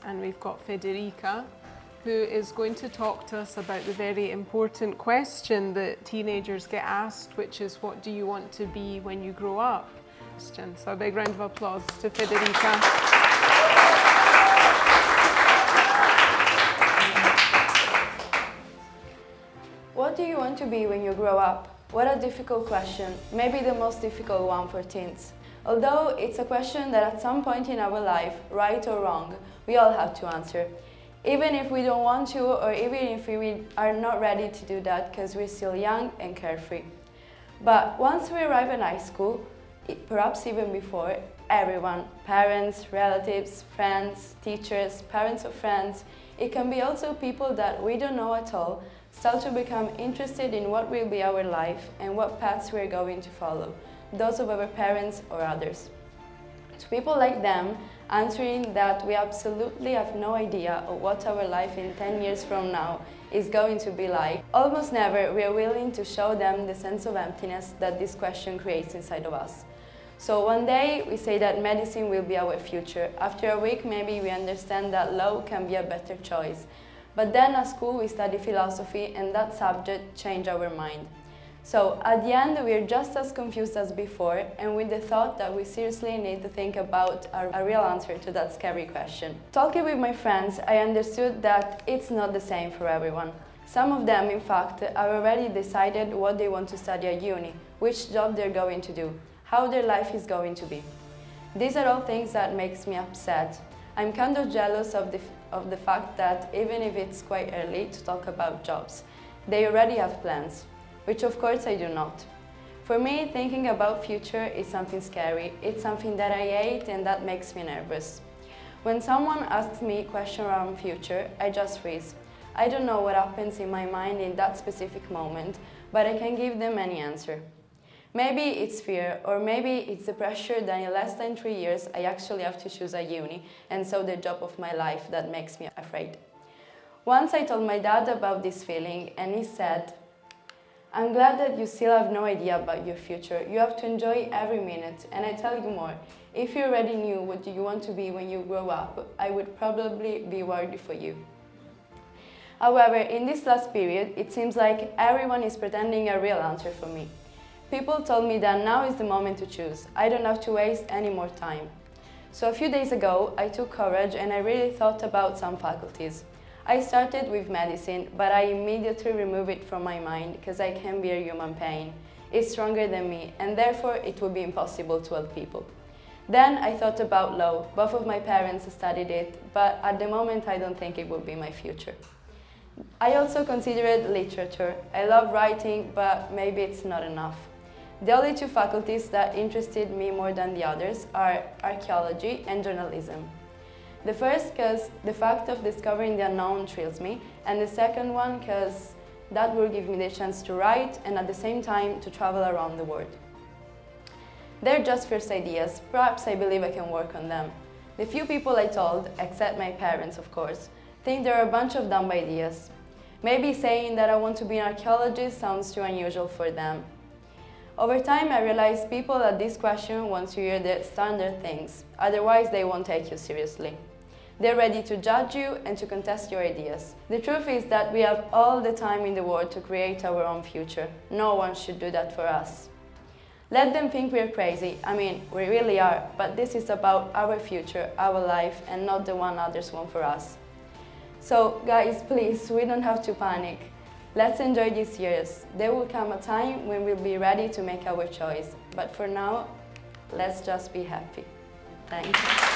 and we've got Federica, who is going to talk to us about the very important question that teenagers get asked, which is, what do you want to be when you grow up? So a big round of applause to Federica. What do you want to be when you grow up? What a difficult question, maybe the most difficult one for teens. Although it's a question that at some point in our life, right or wrong, we all have to answer. Even if we don't want to, or even if we are not ready to do that because we're still young and carefree. But once we arrive in high school, perhaps even before, everyone, parents, relatives, friends, teachers, parents of friends, it can be also people that we don't know at all, start to become interested in what will be our life and what paths we're going to follow, those of our parents or others. To people like them, answering that we absolutely have no idea of what our life in 10 years from now is going to be like, almost never we are willing to show them the sense of emptiness that this question creates inside of us. So one day we say that medicine will be our future. After a week maybe we understand that law can be a better choice. But then at school we study philosophy and that subject changed our mind. So at the end we are just as confused as before, and with the thought that we seriously need to think about a real answer to that scary question. Talking with my friends, I understood that it's not the same for everyone. Some of them, in fact, have already decided what they want to study at uni, which job they're going to do, how their life is going to be. These are all things that makes me upset. I'm kind of jealous of the fact that even if it's quite early to talk about jobs, they already have plans, which of course I do not. For me, thinking about future is something scary. It's something that I hate and that makes me nervous. When someone asks me a question around future, I just freeze. I don't know what happens in my mind in that specific moment, but I can give them any answer. Maybe it's fear, or maybe it's the pressure that in less than 3 years I actually have to choose a uni, and so the job of my life that makes me afraid. Once I told my dad about this feeling, and he said, "I'm glad that you still have no idea about your future. You have to enjoy every minute, and I tell you more, if you already knew what you want to be when you grow up, I would probably be worried for you." However, in this last period, it seems like everyone is pretending a real answer for me. People told me that now is the moment to choose. I don't have to waste any more time. So a few days ago, I took courage and I really thought about some faculties. I started with medicine, but I immediately removed it from my mind because I can bear human pain. It's stronger than me, and therefore it would be impossible to help people. Then I thought about law. Both of my parents studied it, but at the moment I don't think it would be my future. I also considered literature. I love writing, but maybe it's not enough. The only two faculties that interested me more than the others are archaeology and journalism. The first because the fact of discovering the unknown thrills me, and the second one because that will give me the chance to write and at the same time to travel around the world. They're just first ideas, perhaps I believe I can work on them. The few people I told, except my parents of course, think they're a bunch of dumb ideas. Maybe saying that I want to be an archaeologist sounds too unusual for them. Over time I realized people at this question want to hear the standard things, otherwise they won't take you seriously. They're ready to judge you and to contest your ideas. The truth is that we have all the time in the world to create our own future. No one should do that for us. Let them think we're crazy. I mean, we really are, but this is about our future, our life, and not the one others want for us. So, guys, please, we don't have to panic. Let's enjoy these years. There will come a time when we'll be ready to make our choice. But for now, let's just be happy. Thanks.